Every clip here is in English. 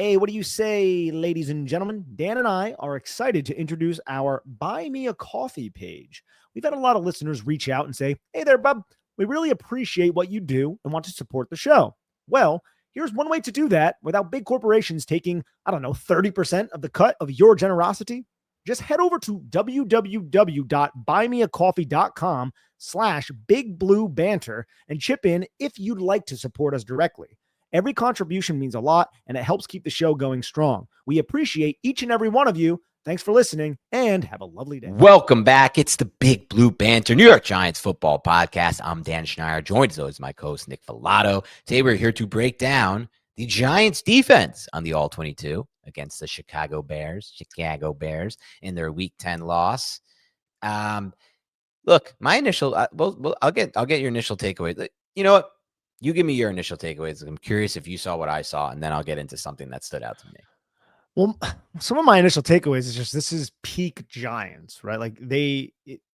Hey, what do you say, ladies and gentlemen? Dan and I are excited to introduce our Buy Me a Coffee page. We've had a lot of listeners reach out and say, hey there, bub, we really appreciate what you do and want to support the show. Well, here's one way to do that without big corporations taking, 30% of the cut of your generosity. Just head over to www.buymeacoffee.com/BigBlueBanter and chip in if you'd like to support us directly. Every contribution means a lot, and it helps keep the show going strong. We appreciate each and every one of you. Thanks for listening, and have a lovely day. Welcome back. It's the Big Blue Banter, New York Giants football podcast. I'm Dan Schneider, joined as always by my co-host Nick Filato. Today we're here to break down the Giants defense on the All-22 against the Chicago Bears in their Week 10 loss. Look, my initial, I'll get your initial takeaway. You know what? You give me your initial takeaways. I'm curious if you saw what I saw, and then I'll get into something that stood out to me. Well, some of my initial takeaways is just this is peak Giants, right? Like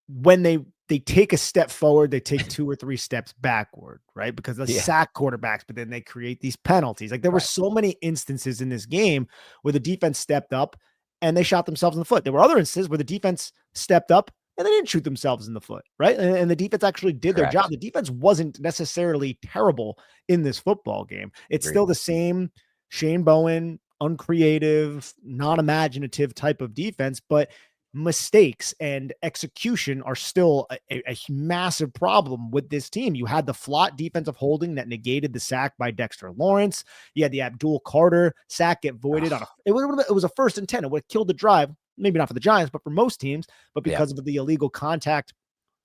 when they take a step forward, they take 2 or 3 steps backward, right? Because they sack quarterbacks, but then they create these penalties. Like there were so many instances in this game where the defense stepped up and they shot themselves in the foot. There were other instances where the defense stepped up and they didn't shoot themselves in the foot, right? And the defense actually did their job. The defense wasn't necessarily terrible in this football game. It's still the same Shane Bowen, uncreative, non-imaginative type of defense, but mistakes and execution are still a massive problem with this team. You had the flot defensive holding that negated the sack by Dexter Lawrence. You had the Abdul Carter sack get voided on it was a 1st and 10. It would have killed the drive. Maybe not for the Giants, but for most teams, but because of the illegal contact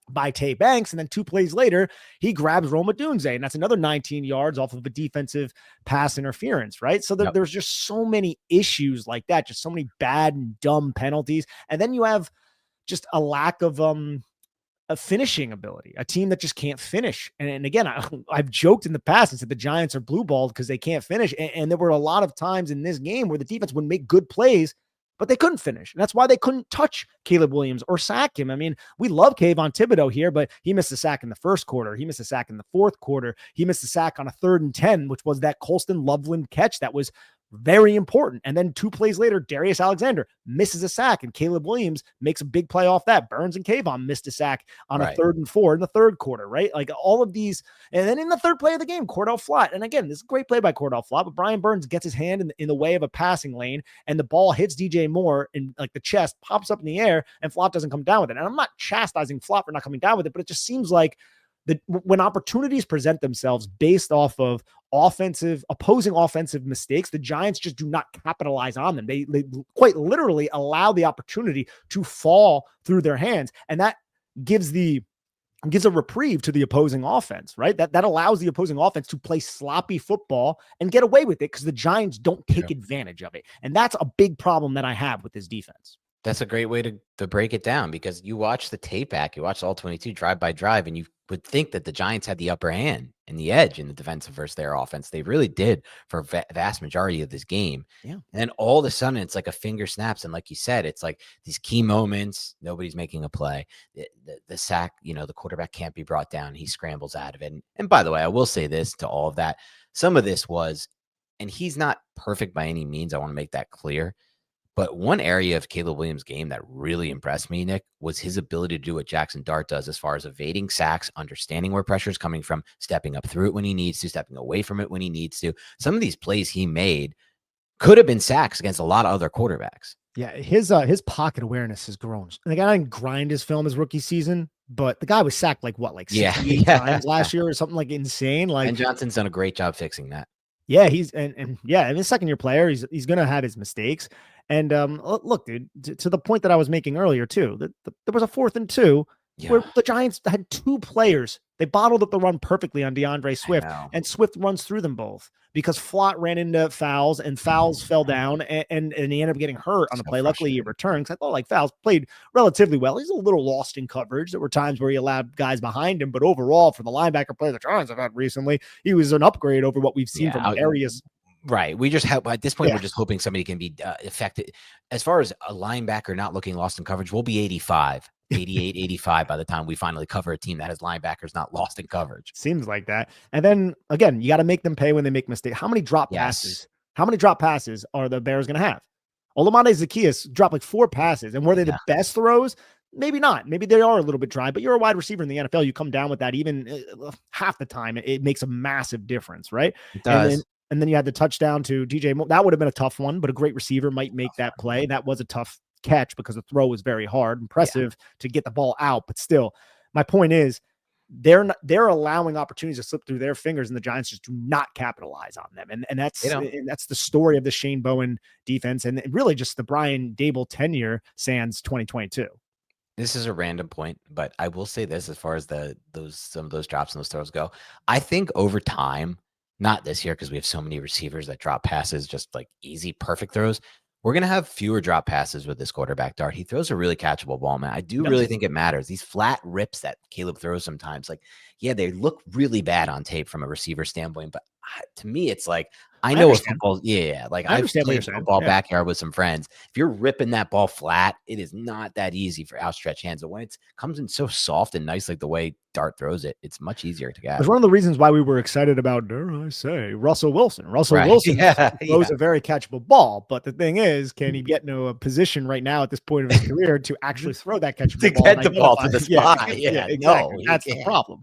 by Tae Banks. And then 2 plays later, he grabs Rome Odunze, and that's another 19 yards off of a defensive pass interference, right? So there's just so many issues like that, just so many bad and dumb penalties. And then you have just a lack of a finishing ability, a team that just can't finish. And again, I've joked in the past and said the Giants are blue balled because they can't finish. And there were a lot of times in this game where the defense would make good plays, but they couldn't finish. And that's why they couldn't touch Caleb Williams or sack him. I mean, we love Kayvon Thibodeaux here, but he missed a sack in the 1st quarter. He missed a sack in the 4th quarter. He missed a sack on a 3rd and 10, which was that Colston Loveland catch that was very important. And then 2 plays later, Darius Alexander misses a sack and Caleb Williams makes a big play off that. Burns and Kayvon missed a sack on a 3rd and 4 in the 3rd quarter, right? Like all of these. And then in the 3rd play of the game, Cordell Flott. And again, this is a great play by Cordell Flott, but Brian Burns gets his hand in the way of a passing lane and the ball hits DJ Moore in like the chest, pops up in the air, and Flott doesn't come down with it. And I'm not chastising Flott for not coming down with it, but it just seems like when opportunities present themselves based off of opposing offensive mistakes, the Giants just do not capitalize on them. They quite literally allow the opportunity to fall through their hands. And that gives a reprieve to the opposing offense, right? That allows the opposing offense to play sloppy football and get away with it because the Giants don't take advantage of it. And that's a big problem that I have with this defense. That's a great way to break it down, because you watch the tape back, you watch all 22 drive by drive, and you would think that the Giants had the upper hand and the edge in the defensive versus their offense. They really did for a vast majority of this game. Yeah. And then all of a sudden it's like a finger snaps. And like you said, it's like these key moments, nobody's making a play. The sack, the quarterback can't be brought down. He scrambles out of it. And by the way, I will say this to all of that. Some of this was, and he's not perfect by any means, I want to make that clear. But one area of Caleb Williams' game that really impressed me, Nick, was his ability to do what Jaxson Dart does as far as evading sacks, understanding where pressure is coming from, stepping up through it when he needs to, stepping away from it when he needs to. Some of these plays he made could have been sacks against a lot of other quarterbacks. Yeah, his pocket awareness has grown. And the guy didn't grind his film his rookie season, but the guy was sacked like 68 times last year or something like insane. Like, and Johnson's done a great job fixing that. Yeah, he's and a 2nd-year player. He's going to have his mistakes. And look, dude, to the point that I was making earlier too, that there was a 4th and 2 where the Giants had 2 players. They bottled up the run perfectly on DeAndre Swift, and Swift runs through them both because Flott ran into fouls and fouls fell down, and he ended up getting hurt on the play. Luckily, he returned because I thought Fouls played relatively well. He's a little lost in coverage. There were times where he allowed guys behind him, but overall, for the linebacker play the Giants have had recently, he was an upgrade over what we've seen from Arias. Right. We just have, at this point, we're just hoping somebody can be affected. As far as a linebacker not looking lost in coverage, we'll be 85, 88, 85 by the time we finally cover a team that has linebackers not lost in coverage. Seems like that. And then again, you got to make them pay when they make mistakes. How many drop passes How many drop passes are the Bears going to have? Olamide Zaccheaus dropped like 4 passes. And were they the best throws? Maybe not. Maybe they are a little bit dry, but you're a wide receiver in the NFL. You come down with that even half the time. It makes a massive difference, right? It does. And then you had the touchdown to DJ. That would have been a tough one, but a great receiver might make that play. That was a tough catch because the throw was very hard. Impressive to get the ball out, but still, my point is they're allowing opportunities to slip through their fingers, and the Giants just do not capitalize on them. And that's the story of the Shane Bowen defense, and really just the Brian Daboll tenure sans 2022. This is a random point, but I will say this as far as some of those drops and those throws go. I think over time, not this year because we have so many receivers that drop passes, just like easy, perfect throws. We're going to have fewer drop passes with this quarterback, Dart. He throws a really catchable ball, man. I do really think it matters. These flat rips that Caleb throws sometimes, like, yeah, they look really bad on tape from a receiver standpoint, but to me, it's like, I know what football. Yeah. Like I've played football backyard with some friends. If you're ripping that ball flat, it is not that easy for outstretched hands. But when it comes in so soft and nice, like the way Dart throws it, it's much easier to get. It's one of the reasons why we were excited about, dare I say, Russell Wilson. Russell Wilson throws a very catchable ball. But the thing is, can he get into a position right now at this point of his career to actually throw that catchable ball? To get the ball to the spot. Yeah, exactly. No, that's the problem.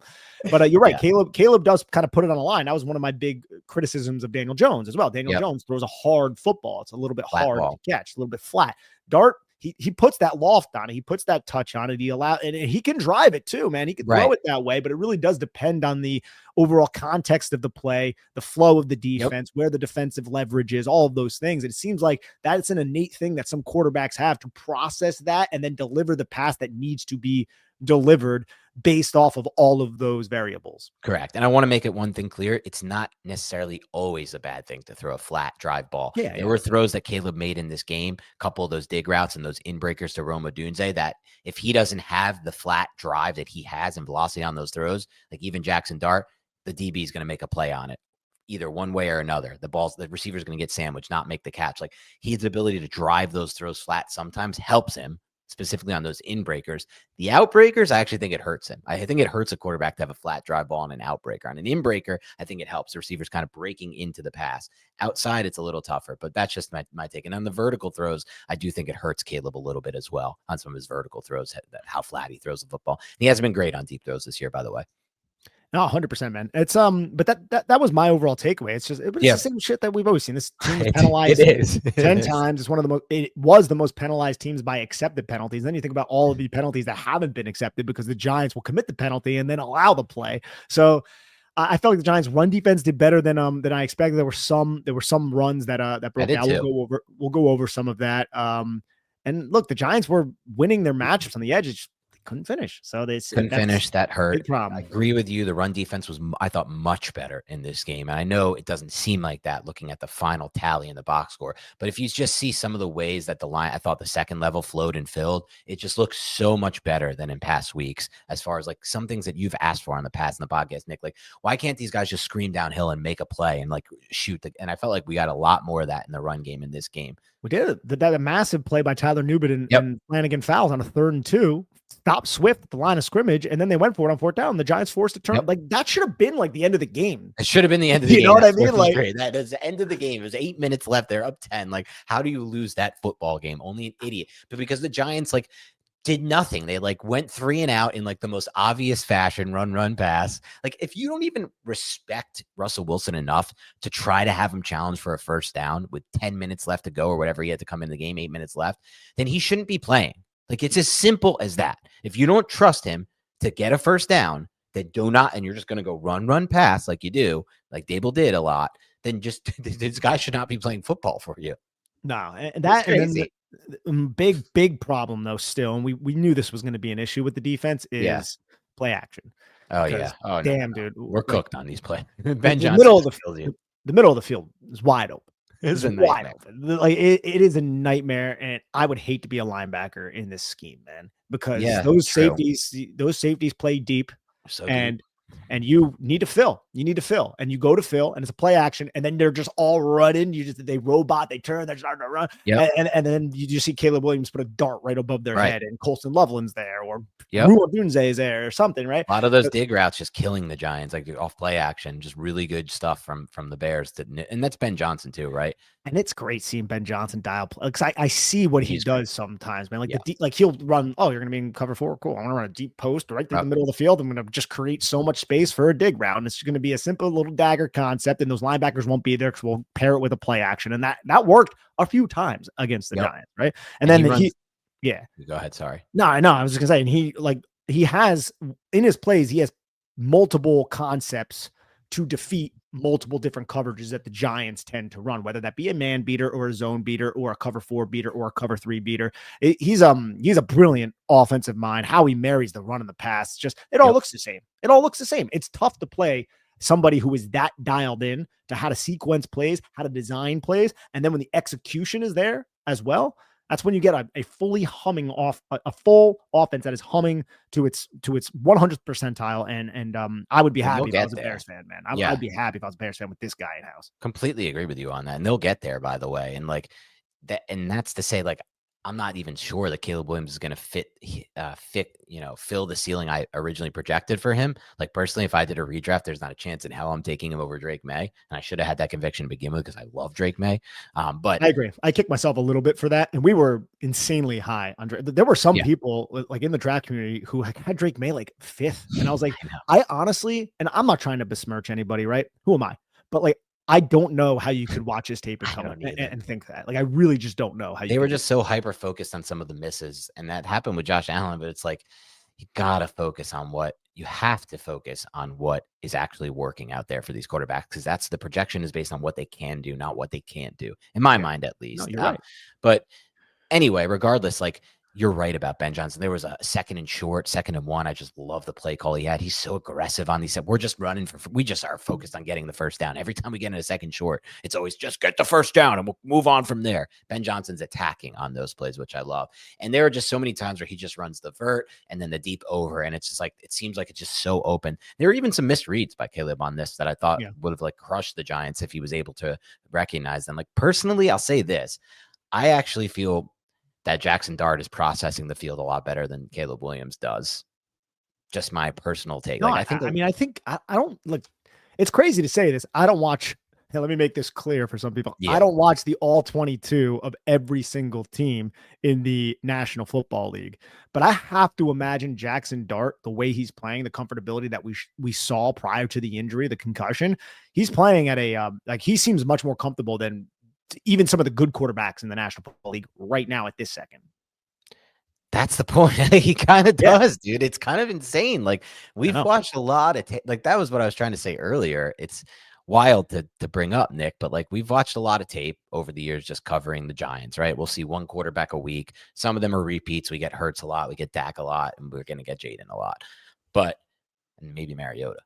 But you're right. Caleb does kind of put it on the line. That was one of my big criticisms of Daniel Jones as well. Daniel Jones throws a hard football. It's a little bit hard to catch, a little bit flat. Dart, he puts that loft on it. He puts that touch on it. And he can drive it too, man. He can throw it that way, but it really does depend on the overall context of the play, the flow of the defense, where the defensive leverage is, all of those things. And it seems like that's an innate thing that some quarterbacks have to process that and then deliver the pass that needs to be delivered based off of all of those variables. Correct. And I want to make it one thing clear. It's not necessarily always a bad thing to throw a flat drive ball. There were throws that Caleb made in this game, a couple of those dig routes and those in-breakers to Rome Odunze, that if he doesn't have the flat drive that he has and velocity on those throws, like even Jaxson Dart, the DB is going to make a play on it. Either one way or another. The receiver is going to get sandwiched, not make the catch. Like his ability to drive those throws flat sometimes helps him, specifically on those in-breakers. The outbreakers, I actually think it hurts him. I think it hurts a quarterback to have a flat drive ball on an outbreaker. On an in-breaker, I think it helps the receivers kind of breaking into the pass. Outside, it's a little tougher, but that's just my take. And on the vertical throws, I do think it hurts Caleb a little bit as well on some of his vertical throws, how flat he throws the football. And he hasn't been great on deep throws this year, by the way. No, 100%, man. It's but that was my overall takeaway. It's just the same shit that we've always seen. This team is penalized 10 times. It's one of the most. It was the most penalized teams by accepted penalties. Then you think about all of the penalties that haven't been accepted because the Giants will commit the penalty and then allow the play. So I felt like the Giants' run defense did better than I expected. There were some runs that broke out. We'll go over some of that. And look, the Giants were winning their matchups on the edge. Couldn't finish. So they couldn't finish. That hurt. I agree with you. The run defense was, I thought, much better in this game. And I know it doesn't seem like that looking at the final tally in the box score, but if you just see some of the ways that the line, I thought the second level flowed and filled, it just looks so much better than in past weeks, as far as like some things that you've asked for on the past in the podcast, Nick. Like, why can't these guys just scream downhill and make a play and like shoot? And I felt like we got a lot more of that in the run game in this game. We did. That a massive play by Tyler Nubin and Flanagan fouls on a 3rd and 2. Stop Swift at the line of scrimmage, and then they went for it on 4th down. The Giants forced a turn. Like that should have been like the end of the game. It should have been the end of the game. You know what I mean? Like that is the end of the game. There's 8 minutes left. They're up 10. Like, how do you lose that football game? Only an idiot. But because the Giants like did nothing, they like went 3 and out in like the most obvious fashion, run, pass. Like if you don't even respect Russell Wilson enough to try to have him challenge for a first down with 10 minutes left to go or whatever he had to come in the game, 8 minutes left, then he shouldn't be playing. Like it's as simple as that. If you don't trust him to get a first down, then do not, and you're just going to go run, pass like you do, like Daboll did a lot, then just this guy should not be playing football for you. No, and that crazy. And then big problem though still, and we knew this was going to be an issue with the defense is play action. Oh yeah. Oh damn, dude. We're cooked on these plays. Ben Johnson, the middle of the field is wide open. It's wide open. Like it is a nightmare, and I would hate to be a linebacker in this scheme, man, because those safeties play deep, and and you need to fill. You need to fill, and you go to fill, and it's a play action, and then they're just all running. They robot, they turn, they're starting to run, Yep. and then you just see Caleb Williams put a dart right above their Right. head, and Colston Loveland's there, or Yep. Rua Dunze is there, or something, right? A lot of those dig routes just killing the Giants, like off play action, just really good stuff from the Bears. And that's Ben Johnson too, right? And it's great seeing Ben Johnson dial play, because I see what he does sometimes, man. Like like he'll run. Oh, you're gonna be in cover 4. Cool. I'm gonna run a deep post right through the middle of the field. I'm gonna just create so much space for a dig route. And it's gonna be a simple little dagger concept, and those linebackers won't be there because we'll pair it with a play action, and that worked a few times against the Giants, right? And then yeah. Go ahead. Sorry. No, I know. I was just gonna say, and he has in his plays, he has multiple concepts to defeat multiple different coverages that the Giants tend to run, whether that be a man beater or a zone beater or a cover 4 beater or a cover 3 beater. He's a brilliant offensive mind. How he marries the run and the pass, just it all looks the same. It all looks the same. It's tough to play somebody who is that dialed in to how to sequence plays, how to design plays, and then when the execution is there as well, that's when you get a fully humming off a full offense that is humming to its 100th percentile. And I would be happy if I was a Bears fan, man. I'd be happy if I was a Bears fan with this guy in house. Completely agree with you on that. And they'll get there, by the way. And like that, and that's to say, like, I'm not even sure that Caleb Williams is going to fill the ceiling I originally projected for him. Like personally, if I did a redraft, there's not a chance in hell I'm taking him over Drake May. And I should have had that conviction to begin with because I love Drake May. But I agree. I kicked myself a little bit for that. And we were insanely high on Drake. There were some people like in the draft community who had Drake May like 5th. And I was like, I honestly, and I'm not trying to besmirch anybody, right? Who am I? But like, I don't know how you could watch his tape and think that. Like, I really just don't know how they were just so hyper focused on some of the misses. And that happened with Josh Allen. But it's like, you got to focus on what you have to focus on what is actually working out there for these quarterbacks, because that's the projection is based on what they can do, not what they can't do, in my mind, at least. No, you're right. But anyway, regardless, like, you're right about Ben Johnson. There was a 2nd and short, 2nd and 1. I just love the play call he had. He's so aggressive on these. We're just running we just are focused on getting the first down. Every time we get in a 2nd short, it's always just get the first down and we'll move on from there. Ben Johnson's attacking on those plays, which I love. And there are just so many times where he just runs the vert and then the deep over. And it's just like, it seems like it's just so open. There were even some missed reads by Caleb on this that I thought would have like crushed the Giants if he was able to recognize them. Like personally, I'll say this. I actually feel that Jaxson Dart is processing the field a lot better than Caleb Williams does. Just my personal take. No, I don't look. It's crazy to say this. I don't watch. Hey, let me make this clear for some people. I don't watch the all 22 of every single team in the National Football League, but I have to imagine Jaxson Dart, the way he's playing, the comfortability that we saw prior to the injury, the concussion, he's playing at a like he seems much more comfortable than even some of the good quarterbacks in the National Football League right now at this second. That's the point. He kind of does, dude. It's kind of insane. Like we've watched a lot of like that was what I was trying to say earlier. It's wild to bring up, Nick, but like we've watched a lot of tape over the years just covering the Giants, right? We'll see one quarterback a week. Some of them are repeats. We get Hurts a lot, we get Dak a lot, and we're going to get Jaden a lot. But and maybe Mariota.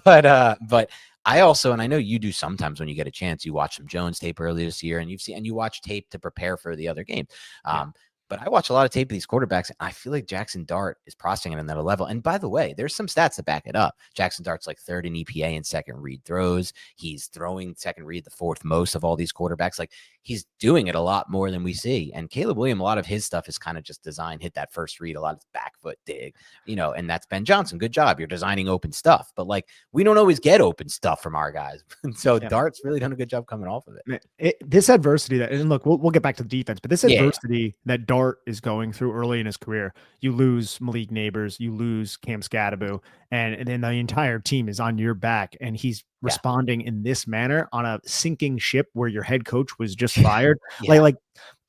But I also, and I know you do sometimes when you get a chance, you watch some Jones tape earlier this year and you watch tape to prepare for the other game. But I watch a lot of tape of these quarterbacks, and I feel like Jaxson Dart is processing it on that level. And by the way, there's some stats that back it up. Jaxson Dart's like 3rd in EPA in second read throws. He's throwing second read the 4th most of all these quarterbacks. Like he's doing it a lot more than we see. And Caleb Williams, a lot of his stuff is kind of just design, hit that first read, a lot of back foot dig, and that's Ben Johnson. Good job. You're designing open stuff. But like we don't always get open stuff from our guys. And so Dart's really done a good job coming off of it. This adversity and look, we'll get back to the defense, but this adversity that Dart is going through early in his career, you lose Malik Neighbors, you lose Cam Scadaboo, and then the entire team is on your back, and he's responding in this manner on a sinking ship where your head coach was just fired. Like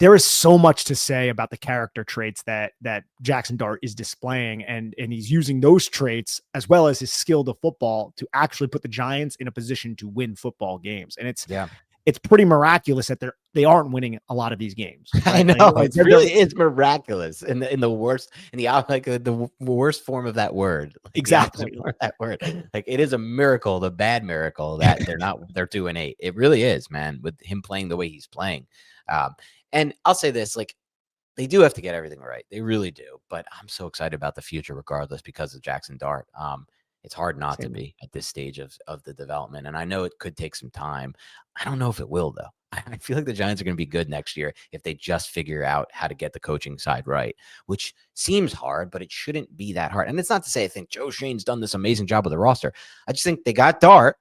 there is so much to say about the character traits that Jaxson Dart is displaying, and he's using those traits as well as his skill to football to actually put the Giants in a position to win football games. And it's pretty miraculous that they aren't winning a lot of these games. Right? I know it really is miraculous in the worst, the worst form of that word. Like, exactly that word. Like it is a miracle, the bad miracle that they're 2-8. It really is, man. With him playing the way he's playing, and I'll say this, like they do have to get everything right. They really do. But I'm so excited about the future, regardless, because of Jaxson Dart. It's hard not to Same. be at this stage of the development. And I know it could take some time. I don't know if it will, though. I feel like the Giants are going to be good next year if they just figure out how to get the coaching side right, which seems hard, but it shouldn't be that hard. And it's not to say I think Joe Shane's done this amazing job with the roster. I just think they got Dart.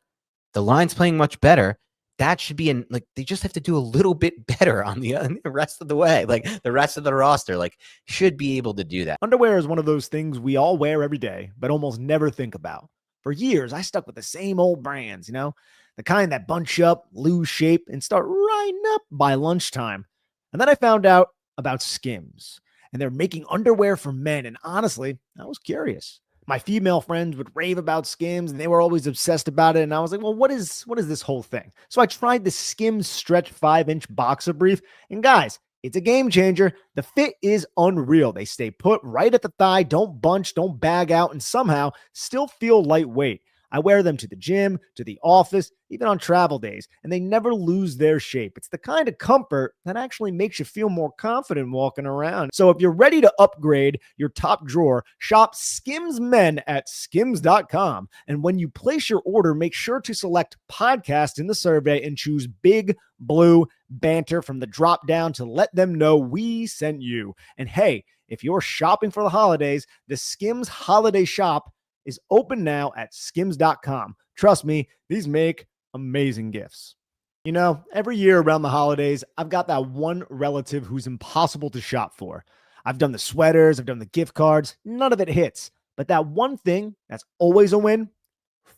The line's playing much better. That should be like they just have to do a little bit better on the rest of the way. Like the rest of the roster, like should be able to do that. Underwear is one of those things we all wear every day, but almost never think about. For years, I stuck with the same old brands, the kind that bunch up, lose shape, and start riding up by lunchtime. And then I found out about Skims, and they're making underwear for men. And honestly, I was curious. My female friends would rave about Skims, and they were always obsessed about it. And I was like, well, what is this whole thing? So I tried the Skims Stretch 5-inch boxer brief, and guys, it's a game changer. The fit is unreal. They stay put right at the thigh, don't bunch, don't bag out, and somehow still feel lightweight. I wear them to the gym, to the office, even on travel days, and they never lose their shape. It's the kind of comfort that actually makes you feel more confident walking around. So if you're ready to upgrade your top drawer, shop Skims Men at skims.com. And when you place your order, make sure to select podcast in the survey and choose Big Blue Banter from the drop down to let them know we sent you. And hey, if you're shopping for the holidays, the Skims Holiday Shop is open now at skims.com. Trust me, these make amazing gifts. Every year around the holidays, I've got that one relative who's impossible to shop for. I've done the sweaters, I've done the gift cards, none of it hits. But that one thing that's always a win,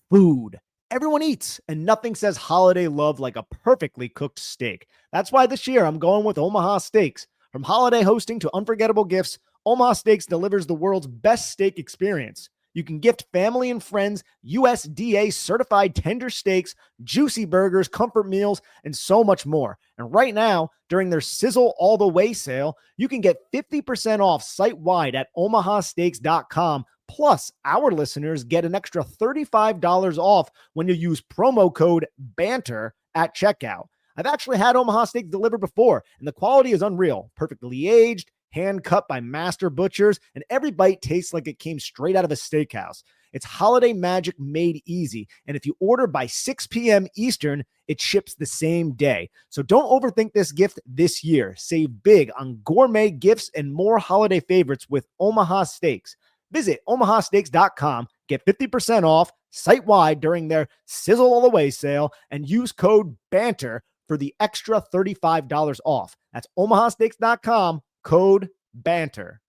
food. Everyone eats, and nothing says holiday love like a perfectly cooked steak. That's why this year I'm going with Omaha Steaks. From holiday hosting to unforgettable gifts, Omaha Steaks delivers the world's best steak experience. You can gift family and friends USDA certified tender steaks, juicy burgers, comfort meals, and so much more. And right now, during their Sizzle All the Way sale, you can get 50% off site-wide at omahasteaks.com. Plus, our listeners get an extra $35 off when you use promo code BANTER at checkout. I've actually had Omaha Steaks delivered before, and the quality is unreal. Perfectly aged, hand cut by master butchers, and every bite tastes like it came straight out of a steakhouse. It's holiday magic made easy, and if you order by 6 p.m. Eastern, it ships the same day. So don't overthink this gift this year. Save big on gourmet gifts and more holiday favorites with Omaha Steaks. Visit omahasteaks.com, get 50% off site-wide during their Sizzle All the Way sale, and use code BANTER for the extra $35 off. That's omahasteaks.com. Code BANTER.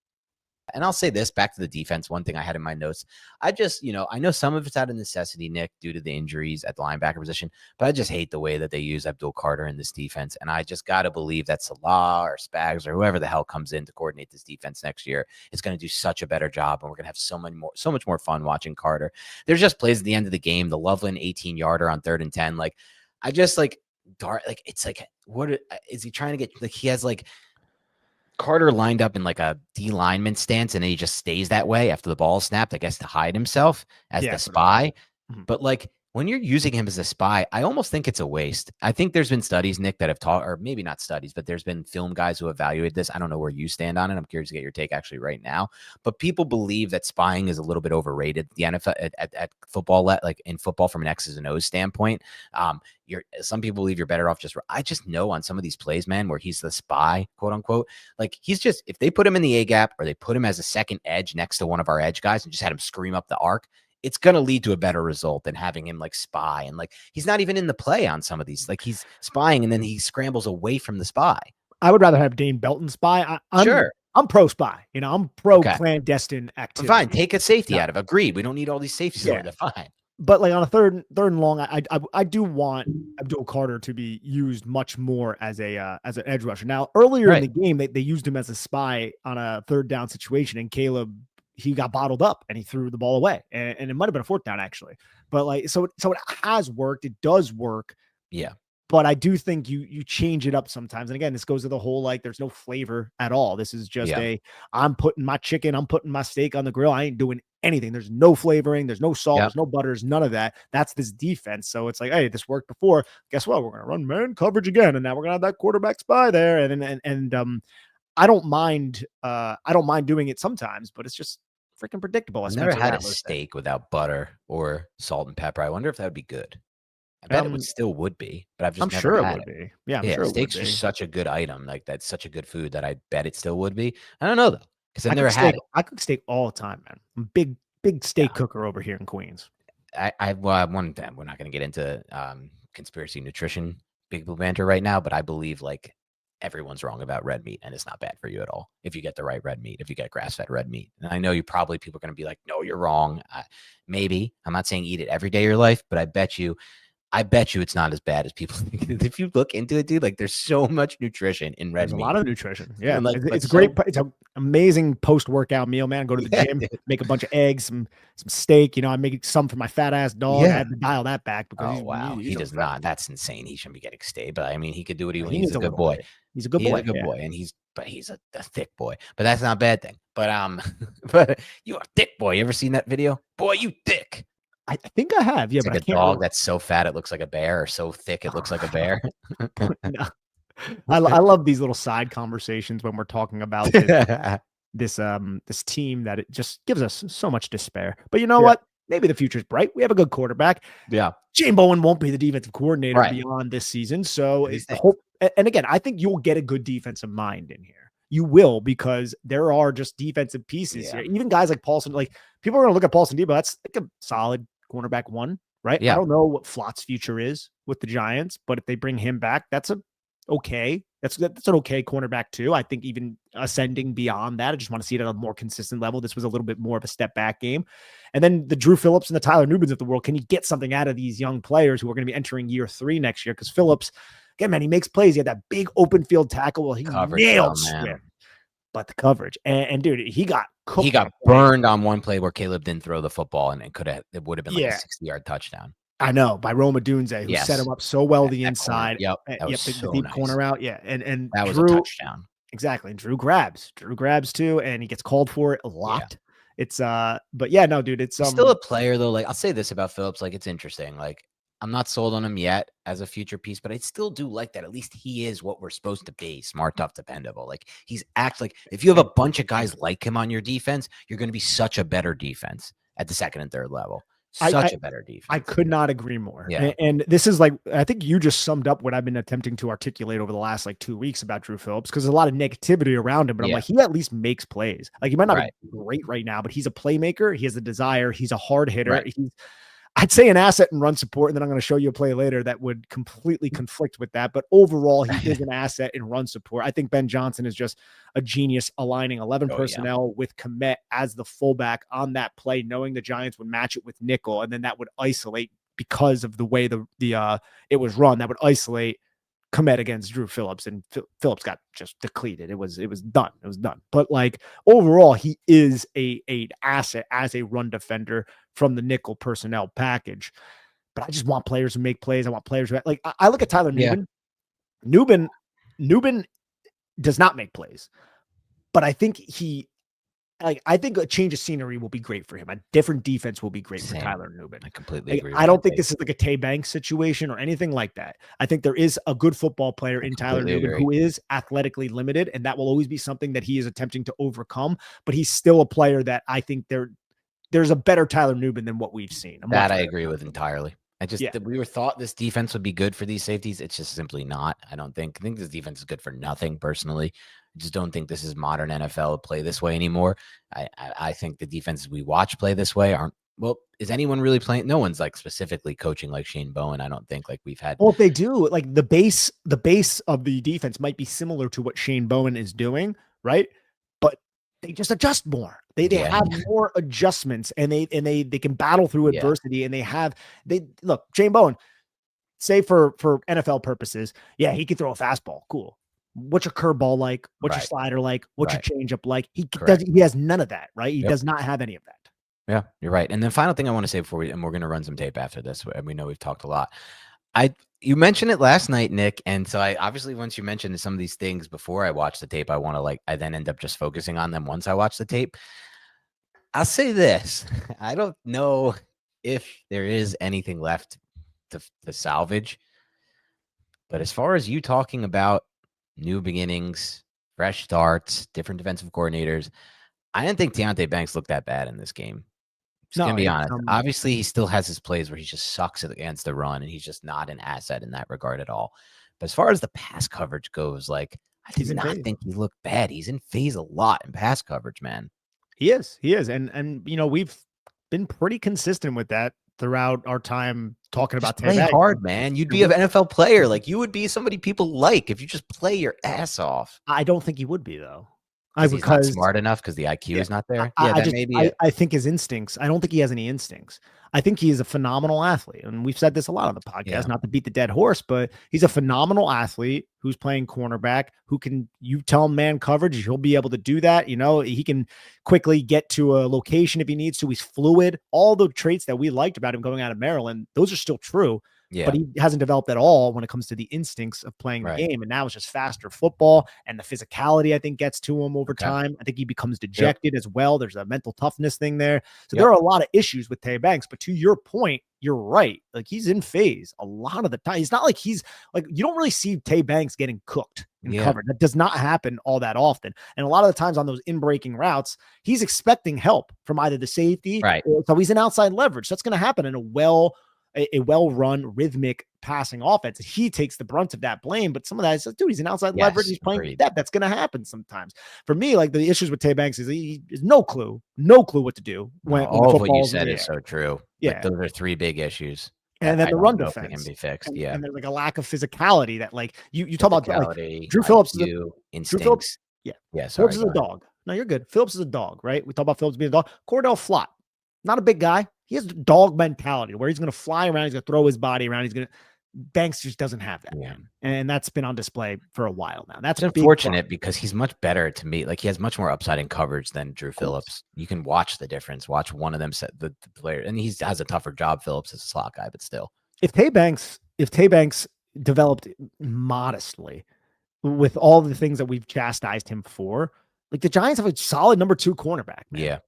And I'll say this back to the defense. One thing I had in my notes, I know some of it's out of necessity, Nick, due to the injuries at the linebacker position, but I just hate the way that they use Abdul Carter in this defense. And I just got to believe that Salah or Spags or whoever the hell comes in to coordinate this defense next year is going to do such a better job. And we're going to have so much more fun watching Carter. There's just plays at the end of the game, the Loveland 18-yarder on 3rd and 10. Like, I just like Dart, like, it's like, what is he trying to get? Like, he has like Carter lined up in like a D lineman stance, and then he just stays that way after the ball is snapped, I guess, to hide himself as the spy. But like when you're using him as a spy, I almost think it's a waste. I think there's been studies, Nick, that have taught, or maybe not studies, but there's been film guys who evaluate this. I don't know where you stand on it. I'm curious to get your take actually right now. But people believe that spying is a little bit overrated. The NFL at football, like in football from an X's and O's standpoint, some people believe you're better off I just know on some of these plays, man, where he's the spy, quote unquote, like he's just, if they put him in the A gap or they put him as a second edge next to one of our edge guys and just had him scream up the arc, it's going to lead to a better result than having him like spy. And like, he's not even in the play on some of these, like he's spying and then he scrambles away from the spy. I would rather have Dane Belton spy. I'm pro spy. I'm pro clandestine activity. Fine. Take a safety out of. Agreed. We don't need all these safeties. Yeah. Fine. But like on a third and long, I do want Abdul Carter to be used much more as an edge rusher. Now, earlier in the game, they used him as a spy on a 3rd down situation, and Caleb, he got bottled up and he threw the ball away, and it might have been a 4th down actually. But like, so it has worked. It does work. Yeah. But I do think you change it up sometimes. And again, this goes to the whole, like, there's no flavor at all. This is just I'm putting my chicken, I'm putting my steak on the grill. I ain't doing anything. There's no flavoring. There's no salt. There's no butters, none of that. That's this defense. So it's like, hey, this worked before. Guess what? We're going to run man coverage again. And now we're going to have that quarterback spy there. And I don't mind doing it sometimes, but it's just freaking predictable. I've never had a steak without butter or salt and pepper. I wonder if that would be good. I bet it still would be, but I've just never sure had it would it. be. Yeah, I'm sure it would Steak's be. just such a good item. Like that's such a good food that I bet it still would be. I don't know though, because I've never had it. I cook steak all the time, man. I'm a big steak cooker over here in Queens. Well, one thing, we're not going to get into conspiracy nutrition, Big Blue Banter right now, but I believe like everyone's wrong about red meat, and it's not bad for you at all if you get the right red meat, if you get grass-fed red meat. And I know people are going to be like, no, you're wrong. Maybe. I'm not saying eat it every day of your life, but I bet you it's not as bad as people think. If you look into it, dude, like there's so much nutrition in red meat. There's a lot of nutrition. Yeah. Like, it's great. It's an amazing post-workout meal, man. Go to the gym, make a bunch of eggs, some steak. You know, I make some for my fat ass dog. I had to dial that back because he does not. That's insane. He shouldn't be getting steak, but I mean, he could do what he wants. He's a good boy. He's a good boy. He's a good boy, and he's a thick boy. But that's not a bad thing. But but you a thick boy. You ever seen that video? Boy, you thick. I think I have. Yeah, it's but like a dog that's so fat it looks like a bear, or so thick it looks like a bear. No. I love these little side conversations when we're talking about this team that it just gives us so much despair. But you know what? Maybe the future's bright. We have a good quarterback. Yeah. Shane Bowen won't be the defensive coordinator beyond this season. So and again, I think you'll get a good defensive mind in here. You will, because there are just defensive pieces here. Even guys like Paulson, like people are going to look at Paulson Debo. That's like a solid cornerback one, right? Yeah. I don't know what Flott's future is with the Giants, but if they bring him back, that's okay. That's an okay cornerback too. I think even ascending beyond that, I just want to see it at a more consistent level. This was a little bit more of a step back game. And then the Dru Phillips and the Tyler Nubins of the world. Can you get something out of these young players who are going to be entering year 3 next year? Because Phillips, again, man, he makes plays. He had that big open field tackle. Well, he nailed Swift. But the coverage and dude, he got cooked. He got burned on one play where Caleb didn't throw the football, and it would have been like a 60-yard touchdown. I know, by Roma Dunze, who set him up so well the inside. Corner. That was the deep corner out. Yeah, and that was a touchdown. Exactly. And Dru grabs too, and he gets called for it a lot. Yeah. It's but yeah, no, dude, it's still a player though. Like I'll say this about Phillips, like it's interesting. Like I'm not sold on him yet as a future piece, but I still do like that. At least he is what we're supposed to be: smart, tough, dependable. Like like if you have a bunch of guys like him on your defense, you're going to be such a better defense at the second and third level. Such a better defense. I could not agree more. Yeah. And this is like, I think you just summed up what I've been attempting to articulate over the last like 2 weeks about Dru Phillips, because there's a lot of negativity around him, but I'm like, he at least makes plays. Like he might not be great right now, but he's a playmaker. He has a desire. He's a hard hitter. I'd say an asset in run support, and then I'm going to show you a play later that would completely conflict with that. But overall, he is an asset in run support. I think Ben Johnson is just a genius aligning 11 personnel with Kmet as the fullback on that play, knowing the Giants would match it with nickel, and then that would isolate because of the way it was run. That would isolate Kmet against Dru Phillips, and Phillips got just depleted. It was done. It was done. But like overall, he is an asset as a run defender from the nickel personnel package. But I just want players who make plays. I want players who like I look at Tyler Nubin. Nubin does not make plays, but I think I think a change of scenery will be great for him. A different defense will be great for Tyler Nubin. I completely agree. I don't think this is like a Tae Banks situation or anything like that. I think there is a good football player in Tyler Nubin who is athletically limited, and that will always be something that he is attempting to overcome. But he's still a player that I think there's a better Tyler Nubin than what we've seen. That I agree with entirely. We were thought this defense would be good for these safeties. It's just simply not. I think this defense is good for nothing personally. I just don't think this is modern NFL play this way anymore. I think the defenses we watch play this way aren't. Well, is anyone really playing? No one's like specifically coaching like Shane Bowen. I don't think like we've had. Well, if they do, like the base of the defense might be similar to what Shane Bowen is doing, right? But they just adjust more. They have more adjustments, and they can battle through adversity, and they look Shane Bowen. Say for NFL purposes, he can throw a fastball. Cool. What's your curveball like? What's your slider like? What's your changeup like? He has none of that, right? He does not have any of that. Yeah, you're right. And the final thing I want to say before and we're going to run some tape after this, and we know we've talked a lot. You mentioned it last night, Nick, and so I obviously once you mentioned some of these things before I watched the tape, I then end up just focusing on them once I watch the tape. I'll say this: I don't know if there is anything left to salvage, but as far as you talking about new beginnings, fresh starts, different defensive coordinators, I didn't think Deontay Banks looked that bad in this game. Just No, gonna be it's honest. Obviously, he still has his plays where he just sucks against the run, and he's just not an asset in that regard at all. But as far as the pass coverage goes, like I did not think he looked bad. He's in phase a lot in pass coverage, man. He is, and you know we've been pretty consistent with that throughout our time talking just about Tae play Banks. hard, man. You'd be an NFL player. Like you would be somebody people like if you just play your ass off. I don't think he would be though. He's not smart enough because the IQ is not there. Yeah, that may be it. I think his instincts. I don't think he has any instincts. I think he is a phenomenal athlete, and we've said this a lot on the podcast. Not to beat the dead horse, but he's a phenomenal athlete who's playing cornerback. Who can you tell him man coverage? He'll be able to do that. You know, he can quickly get to a location if he needs to. He's fluid. All the traits that we liked about him going out of Maryland, those are still true. Yeah. But he hasn't developed at all when it comes to the instincts of playing the game. And now it's just faster football, and the physicality, I think, gets to him over time. I think he becomes dejected as well. There's a mental toughness thing there. So there are a lot of issues with Tae Banks. But to your point, you're right. Like he's in phase a lot of the time. He's not like you don't really see Tae Banks getting cooked and covered. That does not happen all that often. And a lot of the times on those in-breaking routes, he's expecting help from either the safety or so he's an outside leverage. So that's going to happen in a well-run, rhythmic passing offense. He takes the brunt of that blame, but some of that is, dude, he's an outside leverage. He's playing depth. That's going to happen sometimes. For me, like the issues with Tae Banks is he has no clue what to do. When all of what you said is so true. Yeah. Like, those are three big issues. And then the run defense can be fixed. And there's like a lack of physicality that like you talk about like Dru Phillips, Phillips. Yeah. Phillips is a dog. No, you're good. Phillips is a dog, right? We talk about Phillips being a dog. Cordell Flott, not a big guy. He has dog mentality where he's going to fly around. He's going to throw his body around. Banks just doesn't have that. Yeah. And that's been on display for a while now. That's unfortunate because he's much better to me. Like he has much more upside in coverage than Dru Phillips. You can watch the difference. Watch one of them set the player, and he has a tougher job. Phillips is a slot guy, but still. If Tae Banks developed modestly with all the things that we've chastised him for, like the Giants have a solid number 2 cornerback. Man. Yeah.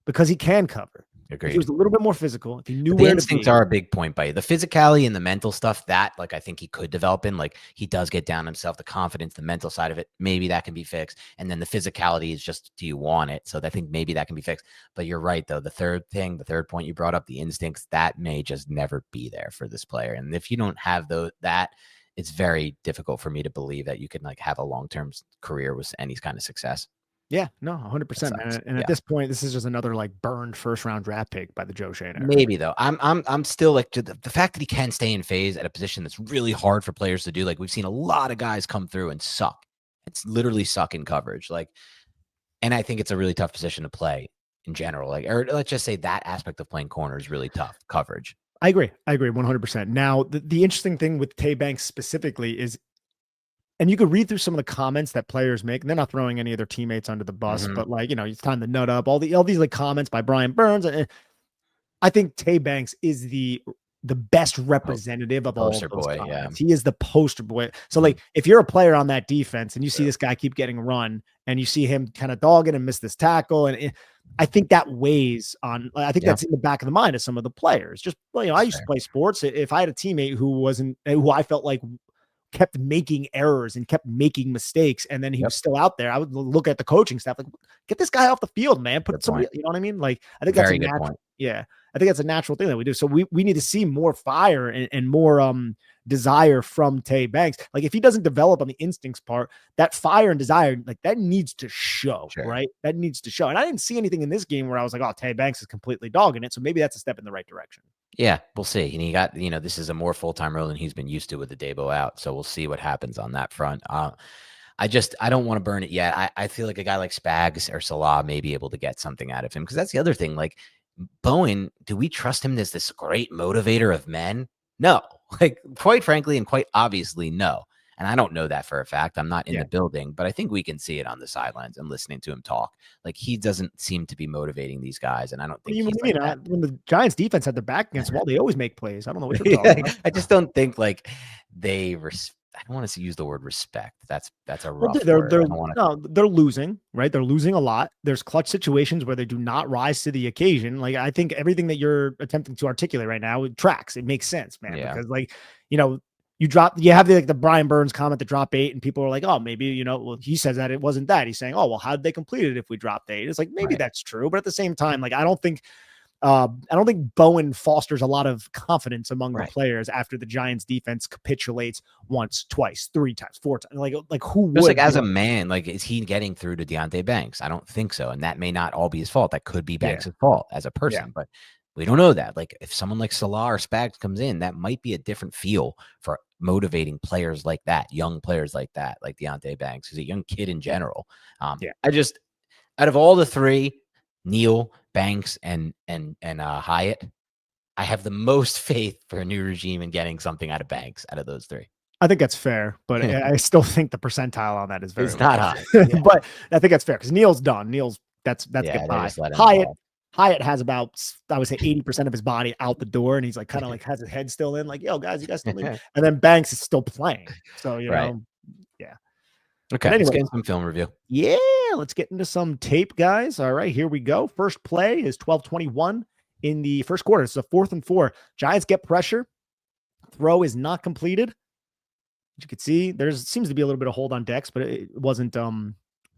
Because he can cover. Agreed. If he was a little bit more physical. If he knew where the instincts are a big point by you. The physicality and the mental stuff that, like, I think he could develop in. Like, he does get down himself, the confidence, the mental side of it. Maybe that can be fixed. And then the physicality is just, do you want it? So I think maybe that can be fixed. But you're right, though. The third point you brought up, the instincts, that may just never be there for this player. And if you don't have that, it's very difficult for me to believe that you can like have a long-term career with any kind of success. Yeah, no, 100%. And at this point, this is just another like burned first-round draft pick by the Joe Schoen era. Maybe though, I'm still like the fact that he can stay in phase at a position that's really hard for players to do. Like we've seen a lot of guys come through and suck. It's literally suck in coverage. Like, and I think it's a really tough position to play in general. Like, or let's just say that aspect of playing corner is really tough coverage. I agree 100%. Now, the interesting thing with Tae Banks specifically is. And you could read through some of the comments that players make. And they're not throwing any of their teammates under the bus, but like, it's time to nut up. All these like comments by Brian Burns. And I think Tae Banks is the best representative of all of those comments. Yeah. He is the poster boy. So like, if you're a player on that defense and you see this guy keep getting run and you see him kind of dogging and miss this tackle, and I think that weighs on. I think that's in the back of the mind of some of the players. Just I used to play sports. If I had a teammate who I felt like kept making errors and kept making mistakes, and then he was still out there, I would look at the coaching staff like, get this guy off the field, man. Put somebody, you know what I mean? Like, I think that's a natural point. Yeah, I think that's a natural thing that we do. So we need to see more fire and more desire from Tae Banks. Like if he doesn't develop on the instincts part, that fire and desire, like that needs to show, right? That needs to show. And I didn't see anything in this game where I was like, oh, Tae Banks is completely dogging it. So maybe that's a step in the right direction. Yeah, we'll see. And he got, this is a more full-time role than he's been used to with the Debo out. So we'll see what happens on that front. I don't want to burn it yet. I feel like a guy like Spags or Salah may be able to get something out of him. Because that's the other thing. Like Bowen, do we trust him as this great motivator of men? No. Like, quite frankly, and quite obviously, no. And I don't know that for a fact. I'm not in the building, but I think we can see it on the sidelines and listening to him talk. Like he doesn't seem to be motivating these guys, and I don't think when the Giants defense had their back against the wall, they always make plays. I don't know what you're talking about. I just don't think like they. I don't want to use the word respect. That's a rough word. They're losing, right? They're losing a lot. There's clutch situations where they do not rise to the occasion. Like I think everything that you're attempting to articulate right now, it tracks. It makes sense, man. Because like you have the Brian Burns comment, the drop 8, and people are like, oh, maybe, well, he says that it wasn't that. He's saying, oh, well, how did they complete it if we dropped 8? It's like, maybe that's true. But at the same time, like, I don't think Bowen fosters a lot of confidence among the players after the Giants defense capitulates once, twice, 3 times, 4 times. Like who would? Just like as a man, like, is he getting through to Deontay Banks? I don't think so. And that may not all be his fault. That could be Banks' fault as a person, but we don't know that. Like, if someone like Salah or Spags comes in, that might be a different feel for motivating players like that, young players like that, like Deontay Banks, who's a young kid in general. I just, out of all the 3, Neal, Banks, and Hyatt, I have the most faith for a new regime in getting something out of Banks out of those 3. I think that's fair, but I still think the percentile on that is very it's not high. But I think that's fair because Neal's done. Neal's that's get by. Hyatt has about, I would say, 80% of his body out the door, and he's like kind of like has his head still in, like, yo, guys, you guys still leave. And then Banks is still playing. So, you know, yeah. Okay, anyway, let's get into some film review. Yeah, let's get into some tape, guys. All right, here we go. First play is 12:21 in the first quarter. It's a 4th and 4. Giants get pressure. Throw is not completed. As you can see, seems to be a little bit of hold on decks, but it wasn't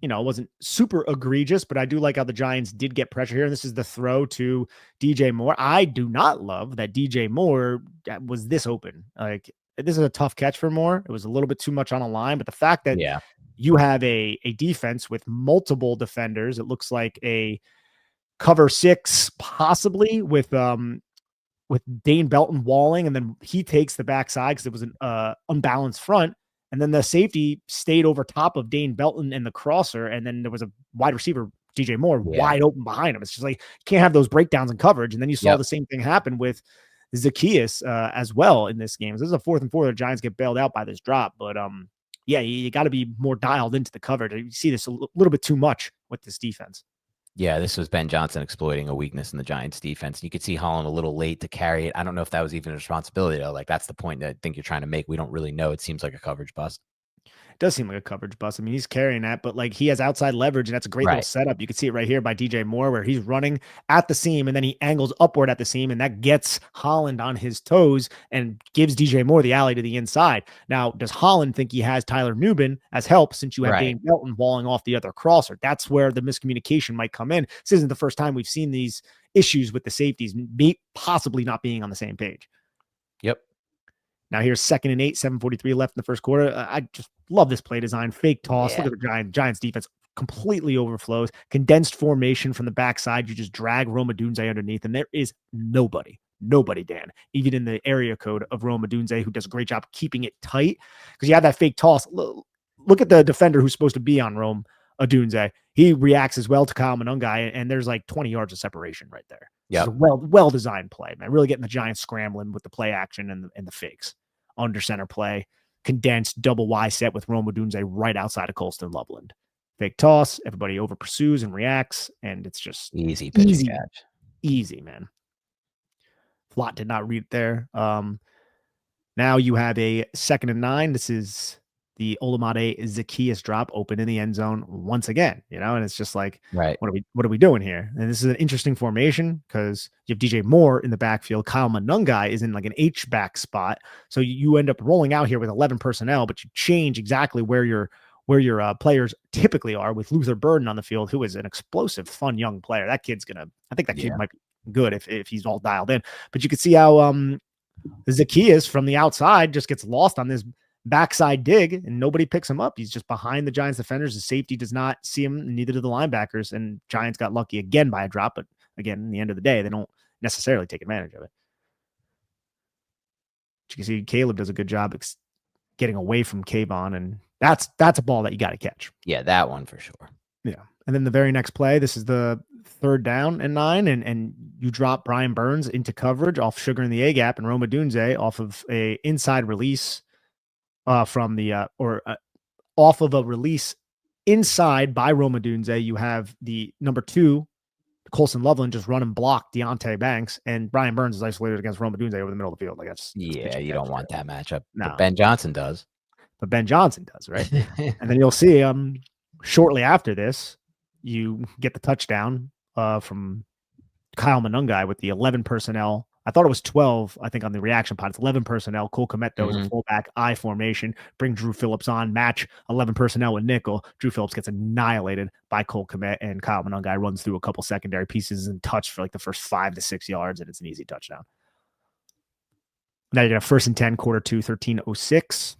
it wasn't super egregious, but I do like how the Giants did get pressure here. And this is the throw to DJ Moore. I do not love that DJ Moore was this open. Like, this is a tough catch for Moore. It was a little bit too much on a line, but the fact that you have a defense with multiple defenders, it looks like a cover 6, possibly with Dane Belton walling, and then he takes the backside because it was an unbalanced front. And then the safety stayed over top of Dane Belton and the crosser. And then there was a wide receiver, DJ Moore, wide open behind him. It's just like, you can't have those breakdowns in coverage. And then you saw the same thing happen with Zacchaeus as well in this game. So this is a 4th and 4. The Giants get bailed out by this drop. But you got to be more dialed into the coverage. You see this a little bit too much with this defense. Yeah, this was Ben Johnson exploiting a weakness in the Giants defense. You could see Holland a little late to carry it. I don't know if that was even a responsibility, though. Like, that's the point that I think you're trying to make. We don't really know. It seems like a coverage bust. It does seem like a coverage bust. I mean, he's carrying that, but like, he has outside leverage, and that's a great little setup. You can see it right here by DJ Moore, where he's running at the seam, and then he angles upward at the seam, and that gets Holland on his toes and gives DJ Moore the alley to the inside. Now, does Holland think he has Tyler Nubin as help since you have Dane Belton walling off the other crosser? That's where the miscommunication might come in. This isn't the first time we've seen these issues with the safeties possibly not being on the same page. Yep. Now here's 2nd and 8, 7:43 left in the first quarter. I just love this play design. Fake toss. Look at the Giants defense completely overflows. Condensed formation from the backside. You just drag Rome Odunze underneath, and there is nobody, Dan, even in the area code of Rome Odunze, who does a great job keeping it tight because you have that fake toss. Look at the defender who's supposed to be on Rome Odunze. He reacts as well to Kyle Monungai, and there's like 20 yards of separation right there. Yeah, well designed play, man. Really getting the Giants scrambling with the play action and the fakes. Under center play, condensed double Y set with Rome Odunze right outside of Colston Loveland. Fake toss, everybody over pursues and reacts, and it's just easy catch. Easy, man. Flott did not read it there. Now you have a 2nd and 9. This is the Olamide Zacchaeus drop open in the end zone once again, and it's just like, what are we doing here? And this is an interesting formation because you have DJ Moore in the backfield. Kyle Monungai is in like an H-back spot. So you end up rolling out here with 11 personnel, but you change exactly where your players typically are with Luther Burden on the field, who is an explosive, fun young player. That kid's I think that kid might be good if he's all dialed in. But you could see how Zacchaeus from the outside just gets lost on this backside dig, and nobody picks him up. He's just behind the Giants defenders. The safety does not see him, neither do the linebackers, and Giants got lucky again by a drop, but again, in the end of the day, they don't necessarily take advantage of it. You can see Caleb does a good job getting away from Kayvon, and that's a ball that you got to catch. Yeah, that one for sure. Yeah. And then the very next play, this is the 3rd down and 9, and you drop Brian Burns into coverage off Sugar in the A gap, and Rome Odunze off of a inside release off of a release inside by Rome Odunze. You have the number 2, Colston Loveland, just run and block Deontay Banks, and Brian Burns is isolated against Rome Odunze over the middle of the field. Like, that's you don't want that matchup. No. But Ben Johnson does. Right? And then you'll see shortly after this, you get the touchdown from Kyle Monungai with the 11 personnel. I thought it was 12, I think, on the reaction pod. It's 11 personnel. Cole Kmet, though, is a fullback, I formation. Bring Dru Phillips on, match 11 personnel with nickel. Dru Phillips gets annihilated by Cole Kmet, and Kyle Monungai runs through a couple secondary pieces and touch for like the first 5 to 6 yards, and it's an easy touchdown. Now you're going to 1st and 10, quarter 2, 13:06.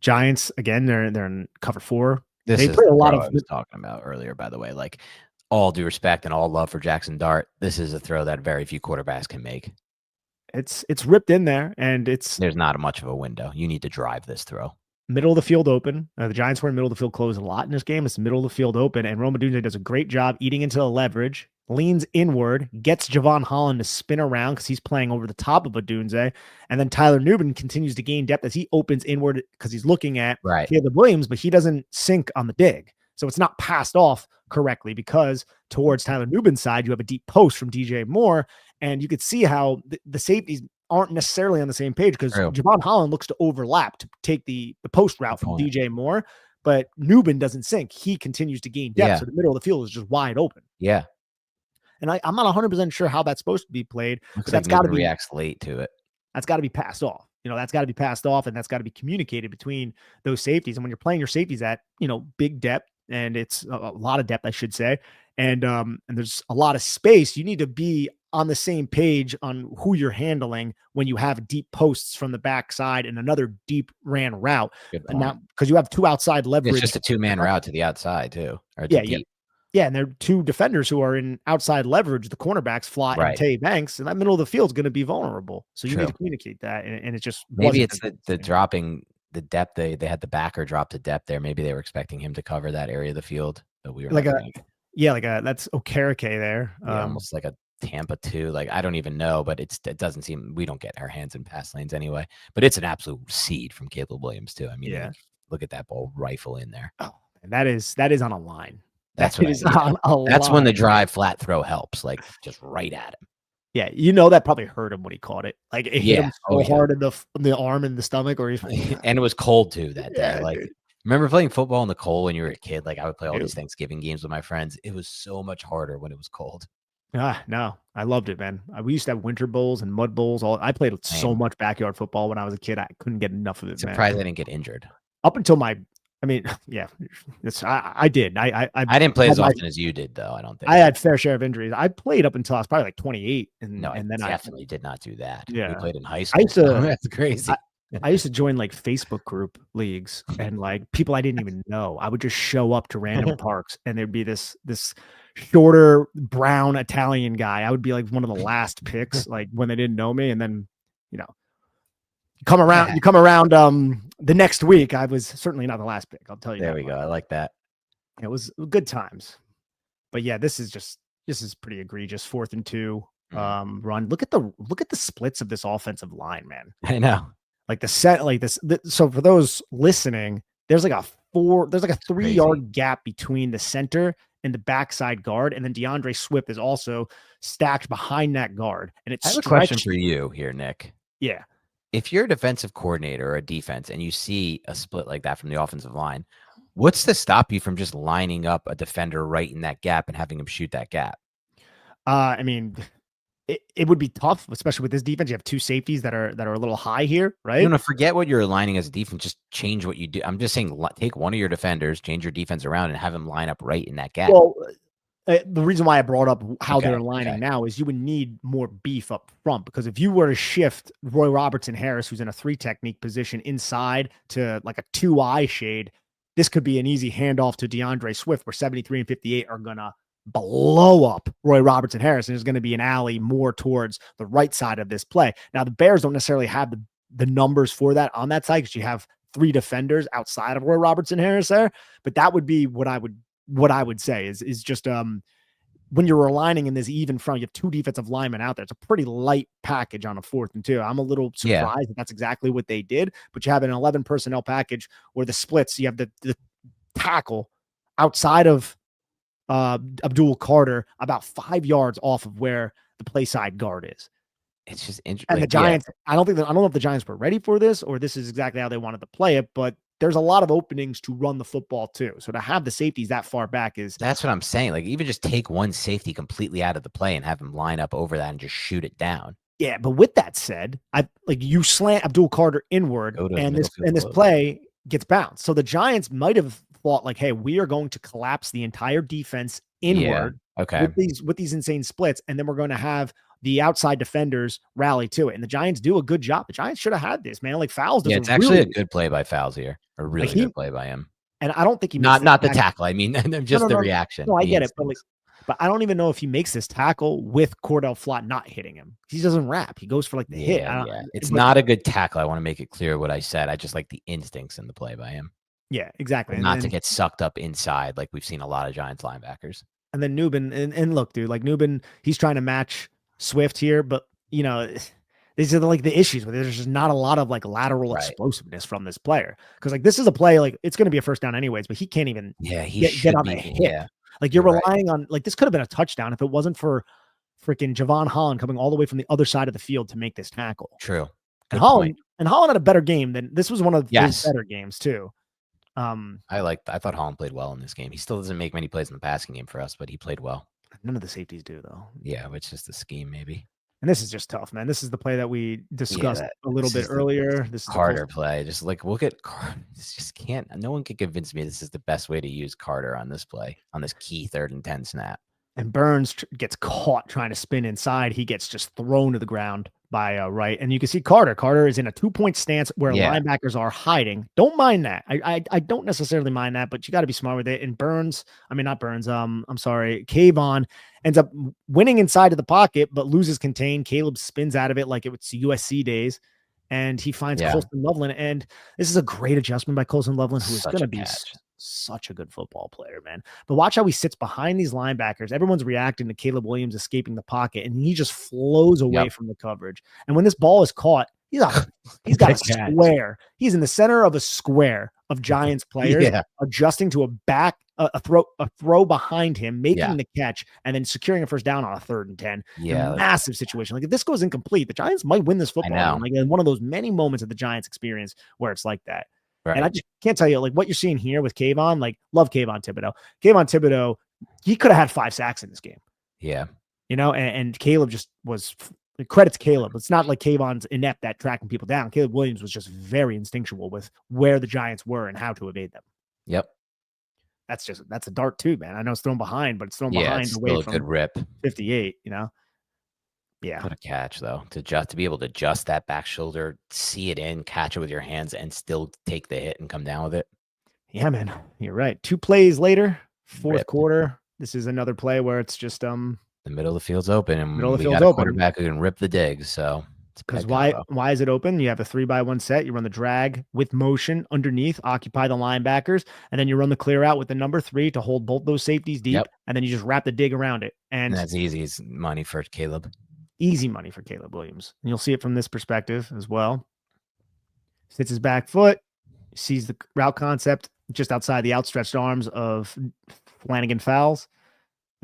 Giants, again, they're in cover 4. They play a lot of. I was talking about earlier, by the way, like all due respect and all love for Jaxson Dart. This is a throw that very few quarterbacks can make. It's ripped in there, and there's not much of a window. You need to drive this throw. Middle of the field open. The Giants were in middle of the field close a lot in this game. It's middle of the field open, and Rome Odunze does a great job eating into the leverage, leans inward, gets Javon Holland to spin around because he's playing over the top of Odunze, and then Tyler Nubin continues to gain depth as he opens inward because he's looking at Caleb Williams, but he doesn't sink on the dig. So it's not passed off correctly because towards Tyler Nubin's side, you have a deep post from DJ Moore, and you could see how the safeties aren't necessarily on the same page because Javon Holland looks to overlap to take the post route from DJ Moore, but Nubin doesn't sink. He continues to gain depth, so the middle of the field is just wide open. Yeah. And I'm not 100% sure how that's supposed to be played. Looks like Nubin reacts late to it. That's got to be passed off. That's got to be passed off, and that's got to be communicated between those safeties. And when you're playing your safeties at, big depth, and it's a lot of depth, I should say, and there's a lot of space, you need to be on the same page on who you're handling when you have deep posts from the backside and another deep ran route. And now, because you have 2 outside leverage. It's just a 2-man route to the outside too. Yeah, and there are 2 defenders who are in outside leverage. The cornerbacks fly and Tae Banks, and that middle of the field is going to be vulnerable. So you need to communicate that, and it just maybe it's the dropping the depth. They had the backer drop the depth there. Maybe they were expecting him to cover that area of the field, but we were that's Okereke there, almost like a Tampa 2. Like I don't even know, but it doesn't seem we don't get our hands in pass lanes anyway. But it's an absolute seed from Caleb Williams too. I mean, look at that ball rifle in there. Oh, and that is on a line. That's what that's when the drive flat throw helps, like just right at him. Yeah, that probably hurt him when he caught it. Like it hit him so hard in the arm and the stomach, or and it was cold too that day. Like remember playing football in the cold when you were a kid? Like I would play all these Thanksgiving games with my friends. It was so much harder when it was cold. No, I loved it, man. We used to have winter bowls and mud bowls. I played so much backyard football when I was a kid. I couldn't get enough of it. Surprised I didn't get injured. Up until I did. I didn't play as often as you did, though. I don't think I had fair share of injuries. I played up until I was probably like 28, and then I definitely did not do that. Yeah, we played in high school. That's crazy. I used to join like Facebook group leagues and like people I didn't even know. I would just show up to random parks, and there'd be this shorter brown Italian guy. I would be like one of the last picks, like when they didn't know me, and then you come around the next week. I was certainly not the last pick, I'll tell you. There we go. I like that. It was good times. But yeah, this is pretty egregious. 4th and 2 run. Look at the splits of this offensive line, man. I know. Like so for those listening, there's like a 3-yard gap between the center and the backside guard, and then DeAndre Swift is also stacked behind that guard. And I have a question for you here, Nick. Yeah. If you're a defensive coordinator or a defense and you see a split like that from the offensive line, what's to stop you from just lining up a defender right in that gap and having him shoot that gap? I mean, it would be tough, especially with this defense. You have 2 safeties that are a little high here, right? No, forget what you're aligning as a defense. Just change what you do. I'm just saying, take one of your defenders, change your defense around, and have him line up right in that gap. Well, the reason why I brought up how they're aligning now is you would need more beef up front, because if you were to shift Roy Robertson Harris, who's in a 3 technique position, inside to like a 2-eye shade, this could be an easy handoff to DeAndre Swift, where 73 and 58 are going to blow up Roy Robertson Harris, and there's going to be an alley more towards the right side of this play. Now, the Bears don't necessarily have the numbers for that on that side, because you have 3 defenders outside of Roy Robertson Harris there, but that would be what I would say is just when you're aligning in this even front, you have 2 defensive linemen out there. It's a pretty light package on a 4th and 2. I'm a little surprised that that's exactly what they did, but you have an 11 personnel package where the splits, you have the tackle outside of Abdul Carter about 5 yards off of where the play side guard is. It's just interesting. And the Giants, I don't know if the Giants were ready for this, or this is exactly how they wanted to play it, but there's a lot of openings to run the football too. So to have the safeties that far back that's what I'm saying. Like, even just take one safety completely out of the play and have him line up over that and just shoot it down. Yeah, but with that said, you slant Abdul Carter inward, and this play gets bounced. So the Giants might have thought like, hey, we are going to collapse the entire defense inward with these insane splits, and then we're going to have the outside defenders rally to it. And the Giants do a good job. The Giants should have had this, man. Like Fowles does it's actually a good play by Fowles here. A really good play by him. And I don't think he makes not the tackle. I mean, just the reaction. No, I get it, but I don't even know if he makes this tackle with Cordell Flott not hitting him. He doesn't wrap. He goes for like the hit. Yeah. It's not a good tackle. I want to make it clear what I said. I just like the instincts in the play by him. Yeah, exactly. Not to get sucked up inside like we've seen a lot of Giants linebackers. And then Nubin, and look, dude, like Nubin, he's trying to match Swift here, but these are like the issues with it. There's just not a lot of like lateral explosiveness from this player. Because like this is a play, like it's going to be a first down anyways, but he can't even get on the hip. Yeah. Like you're relying on, like this could have been a touchdown if it wasn't for freaking Javon Holland coming all the way from the other side of the field to make this tackle. True. And Holland had a better game than this was one of his better games too. I thought Holland played well in this game. He still doesn't make many plays in the passing game for us, but he played well. None of the safeties do though. Yeah, it's just the scheme maybe. And this is just tough, man. This is the play that we discussed a little bit earlier. This is Carter play. Just like look at Carter. Just can't. No one can convince me this is the best way to use Carter on this play, on this key 3rd and 10 snap. And Burns gets caught trying to spin inside. He gets just thrown to the ground by Wright. And you can see Carter. Carter is in a 2-point stance where linebackers are hiding. Don't mind that. I don't necessarily mind that, but you got to be smart with it. And Kayvon ends up winning inside of the pocket, but loses contain. Caleb spins out of it like it was USC days. And he finds Colston Loveland. And this is a great adjustment by Colston Loveland, who is going to be such a good football player, man. But watch how he sits behind these linebackers. Everyone's reacting to Caleb Williams escaping the pocket, and he just flows away from the coverage. And when this ball is caught, he's got a square. He's in the center of a square of Giants players adjusting to a throw behind him, making the catch, and then securing a first down on a 3rd and 10. Massive situation. Like if this goes incomplete, the Giants might win this football game. Like in one of those many moments of the Giants experience where it's like that. Right. And I just can't tell you, like what you're seeing here with Kayvon, like love Kayvon Thibodeaux. Kayvon Thibodeaux, he could have had 5 sacks in this game. Yeah. And Caleb just was, credit to Caleb. It's not like Kayvon's inept at tracking people down. Caleb Williams was just very instinctual with where the Giants were and how to evade them. Yep. That's a dart too, man. I know it's thrown behind, but it's thrown behind away from good rip. 58, Yeah. What a catch, though, to be able to adjust that back shoulder, see it in, catch it with your hands, and still take the hit and come down with it. Yeah, man. You're right. 2 plays later, 4th quarter. This is another play where it's just the middle of the field's open, and we got a quarterback who can rip the digs. So because why is it open? You have a 3-by-1 set. You run the drag with motion underneath, occupy the linebackers, and then you run the clear out with the number 3 to hold both those safeties deep, and then you just wrap the dig around it. And that's easy. It's money for Caleb. Easy money for Caleb Williams. And you'll see it from this perspective as well. Sits his back foot, sees the route concept just outside the outstretched arms of Flanagan Fowles.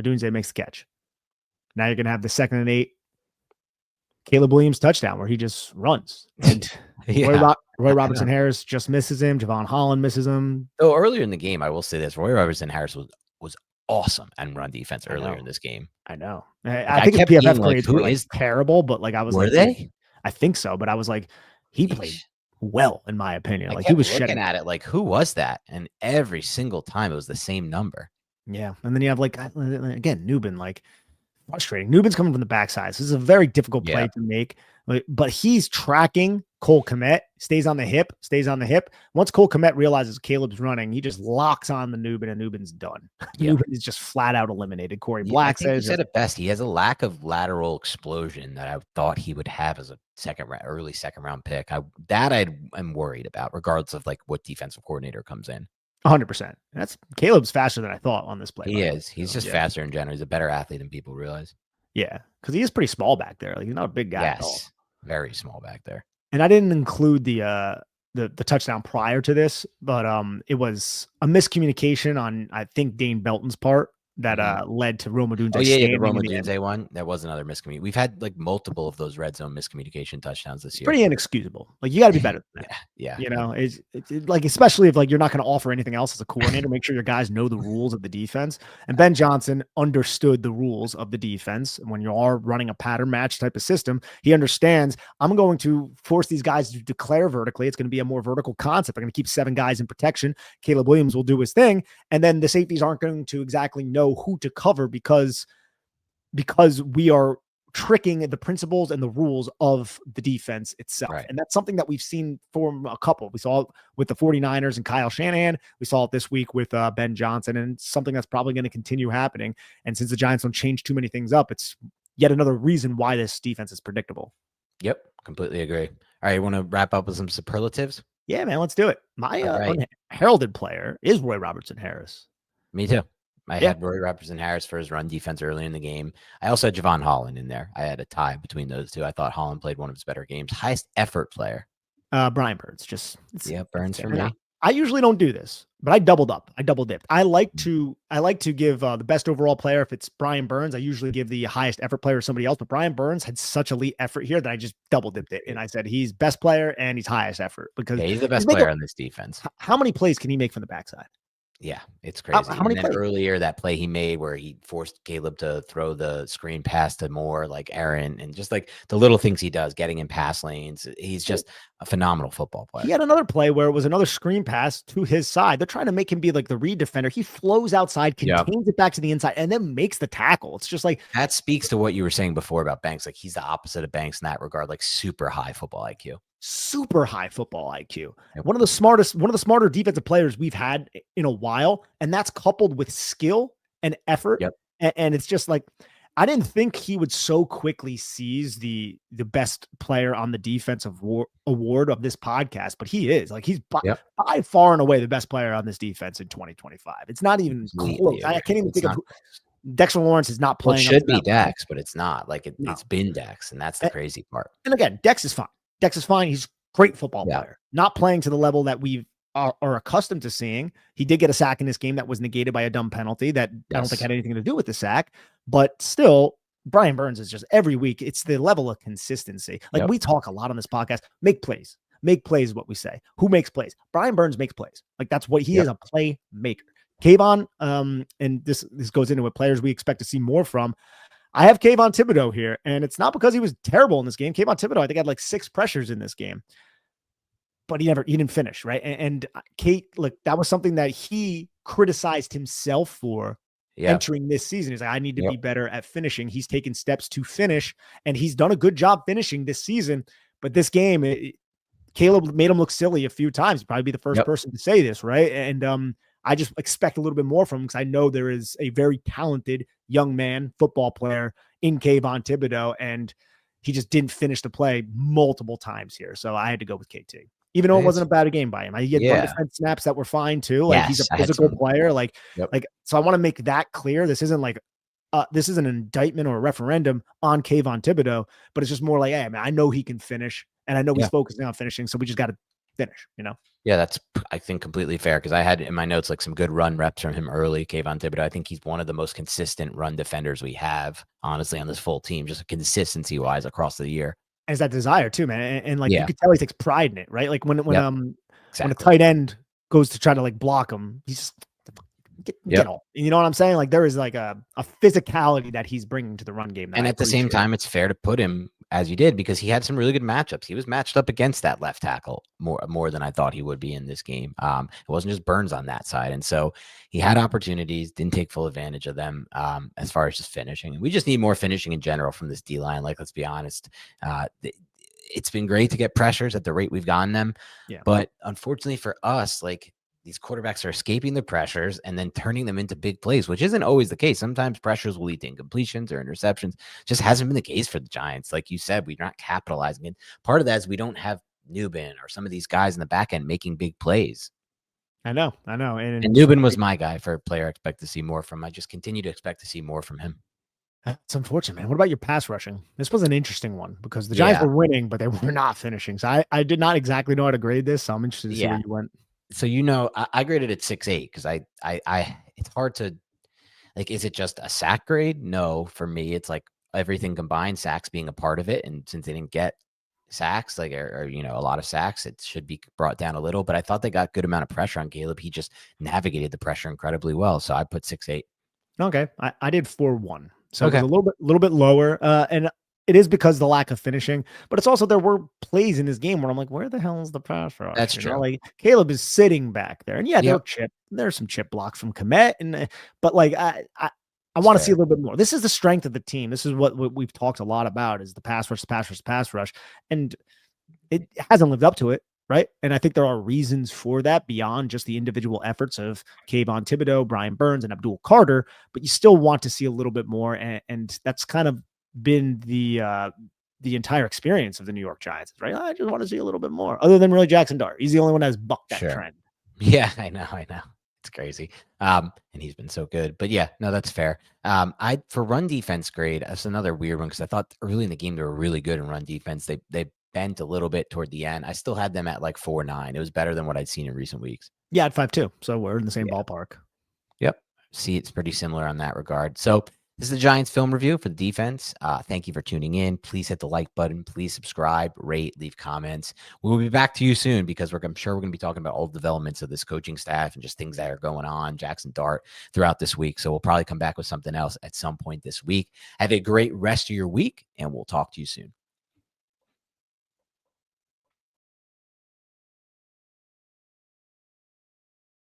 Odunze makes the catch. Now you're going to have the 2nd and 8 Caleb Williams touchdown where he just runs. And Roy Robertson Harris just misses him. Javon Holland misses him. So earlier in the game, I will say this, Roy Robertson Harris was awesome and run defense earlier in this game. I know. I think his PFF grades were terrible, but like I was they? I think so, but I was like, he played well in my opinion. Like he was looking at it like, who was that? And every single time it was the same number. Yeah, and then you have like again Nubin, like frustrating. Nubin's coming from the backside. This is a very difficult play to make, but he's tracking Cole Kmet, stays on the hip. Once Cole Kmet realizes Caleb's running, he just locks on the Nubin, and Nubin's done. Nubin is just flat out eliminated. Corey Black says he said it best. He has a lack of lateral explosion that I thought he would have as a early second round pick. I'm worried about, regardless of like what defensive coordinator comes in. 100%. Caleb's faster than I thought on this play. He is. He's just faster in general. He's a better athlete than people realize. Yeah, because he is pretty small back there. Like he's not a big guy at all. Very small back there. And I didn't include the touchdown prior to this, but it was a miscommunication on I think Dane Belton's part that led to Rome Odunze the standing Rome in the end. Odunze one. That was another miscommunication. We've had like multiple of those red zone miscommunication touchdowns this year. Pretty inexcusable. Like, you got to be better than that. Yeah. You know, it's like, especially if like you're not going to offer anything else as a coordinator, make sure your guys know the rules of the defense. And Ben Johnson understood the rules of the defense. And when you are running a pattern match type of system, he understands, I'm going to force these guys to declare vertically. It's going to be a more vertical concept. I'm going to keep 7 guys in protection. Caleb Williams will do his thing. And then the safeties aren't going to exactly know who to cover because we are tricking the principles and the rules of the defense itself. Right. And that's something that we've seen from a couple. We saw it with the 49ers and Kyle Shanahan. We saw it this week with Ben Johnson, and something that's probably going to continue happening. And since the Giants don't change too many things up, it's yet another reason why this defense is predictable. Yep. Completely agree. All right. You want to wrap up with some superlatives? Yeah, man, let's do it. My unheralded player is Roy Robertson Harris. Me too. I had Roy Robertson Harris for his run defense early in the game. I also had Javon Holland in there. I had a tie between those two. I thought Holland played one of his better games. Highest effort player. Brian Burns. Burns for me. I usually don't do this, but I doubled up. I double dipped. I like to give the best overall player. If it's Brian Burns, I usually give the highest effort player to somebody else. But Brian Burns had such elite effort here that I just double dipped it, and I said he's best player and he's highest effort because he's the best player on this defense. How many plays can he make from the backside? Yeah, it's crazy. How many plays? Earlier, that play he made where he forced Caleb to throw the screen pass to Moore, like Aaron, and just like the little things he does, getting in pass lanes. He's just a phenomenal football player. He had another play where it was another screen pass to his side. They're trying to make him be like the read defender. He flows outside, contains it back to the inside, and then makes the tackle. It's just like that speaks to what you were saying before about Banks. Like he's the opposite of Banks in that regard, like super high football IQ. Super high football IQ. Yep. One of the smarter defensive players we've had in a while. And that's coupled with skill and effort. Yep. And it's just like, I didn't think he would so quickly seize the best player on the defensive award of this podcast, but he is. Like, he's by far and away the best player on this defense in 2025. It's not even close. I can't even think of who. Dexter Lawrence is not playing. Well, it should be Dex, but it's not. Like it's been Dex, and that's the crazy part. And again, Dex is fine. Dex is fine. He's a great football player, not playing to the level that we are accustomed to seeing. He did get a sack in this game that was negated by a dumb penalty that I don't think had anything to do with the sack, but still, Brian Burns is just every week. It's the level of consistency. Like we talk a lot on this podcast, make plays is what we say. Who makes plays? Brian Burns makes plays. Like that's what he is, a play maker. Kayvon, and this goes into what players we expect to see more from. I have Kayvon Thibodeaux here, and it's not because he was terrible in this game. Kayvon Thibodeaux, I think, had like 6 pressures in this game, but he didn't finish, right? And Kate, like that was something that he criticized himself for entering this season. He's like, I need to be better at finishing. He's taken steps to finish, and he's done a good job finishing this season. But this game, Caleb made him look silly a few times. He'd probably be the first person to say this, right? And I just expect a little bit more from him because I know there is a very talented young man, football player in Kayvon Thibodeaux, and he just didn't finish the play multiple times here. So I had to go with KT, even though it wasn't a bad game by him. He had defense snaps that were fine too. Like he's a physical player. Like, so I want to make that clear. This isn't like, this is an indictment or a referendum on Kayvon Thibodeaux, but it's just more like, hey, man, I know he can finish, and I know he's focusing on finishing, so we just got to finish, you know? Yeah, that's, I think, completely fair because I had in my notes like some good run reps from him early, Kayvon Thibodeaux. I think he's one of the most consistent run defenders we have, honestly, on this full team, just consistency-wise across the year. And it's that desire too, man. And like you could tell he takes pride in it, right? Like when a tight end goes to try to like block him, he's just get off. You know what I'm saying? Like there is like a physicality that he's bringing to the run game. And at the same time, it's fair to put him as you did because he had some really good matchups. He was matched up against that left tackle more than I thought he would be in this game. It wasn't just Burns on that side. And so he had opportunities, didn't take full advantage of them as far as just finishing. And we just need more finishing in general from this D-line. Like, let's be honest. It's been great to get pressures at the rate we've gotten them. Yeah. But unfortunately for us, like, these quarterbacks are escaping the pressures and then turning them into big plays, which isn't always the case. Sometimes pressures will lead to incompletions or interceptions. Just hasn't been the case for the Giants. Like you said, we're not capitalizing it. Part of that is we don't have Nubin or some of these guys in the back end making big plays. I know. And Nubin was my guy for a player I expect to see more from. I just continue to expect to see more from him. It's unfortunate, man. What about your pass rushing? This was an interesting one because the Giants were winning, but they were not finishing. So I did not exactly know how to grade this. So I'm interested to see where you went. So, I graded it 6.8 because I it's hard to Like, is it just a sack grade? No, for me, it's like everything combined, sacks being a part of it. And since they didn't get sacks, like, or a lot of sacks, it should be brought down a little. But I thought they got good amount of pressure on Caleb. He just navigated the pressure incredibly well. So I put 6.8. Okay, I did 4.1, so it was Okay. a little bit lower, and it is because of the lack of finishing, but it's also there were plays in this game where I'm like, where the hell is the pass rush? That's true. Like Caleb is sitting back there, and yeah, Yep. there's some chip blocks from Komet, and but like I It's want to see a fair. little bit more. This is the strength of the team. This is what we've talked a lot about is the pass rush, pass rush, and it hasn't lived up to it. Right. And I think there are reasons for that beyond just the individual efforts of Kayvon Thibodeaux, Brian Burns, and Abdul Carter, but you still want to see a little bit more. And that's kind of been the entire experience of the New York Giants, right? I just want to see a little bit more, other than really Jaxson Dart. He's the only one that has bucked that Sure. trend. Yeah, I know. It's crazy. And he's been so good. But yeah, no, that's fair. I for run defense grade, that's another weird one because I thought early in the game they were really good in run defense. They bent a little bit toward the end. I still had them at like 4.9. It was better than what I'd seen in recent weeks. Yeah, at 5.2. So we're in the same Yeah. ballpark. Yep. See, it's pretty similar on that regard. So this is the Giants film review for the defense. Thank you for tuning in. Please hit the like button. Please subscribe, rate, leave comments. We will be back to you soon because I'm sure we're going to be talking about all the developments of this coaching staff and just things that are going on, Jaxson Dart, throughout this week. So we'll probably come back with something else at some point this week. Have a great rest of your week, and we'll talk to you soon.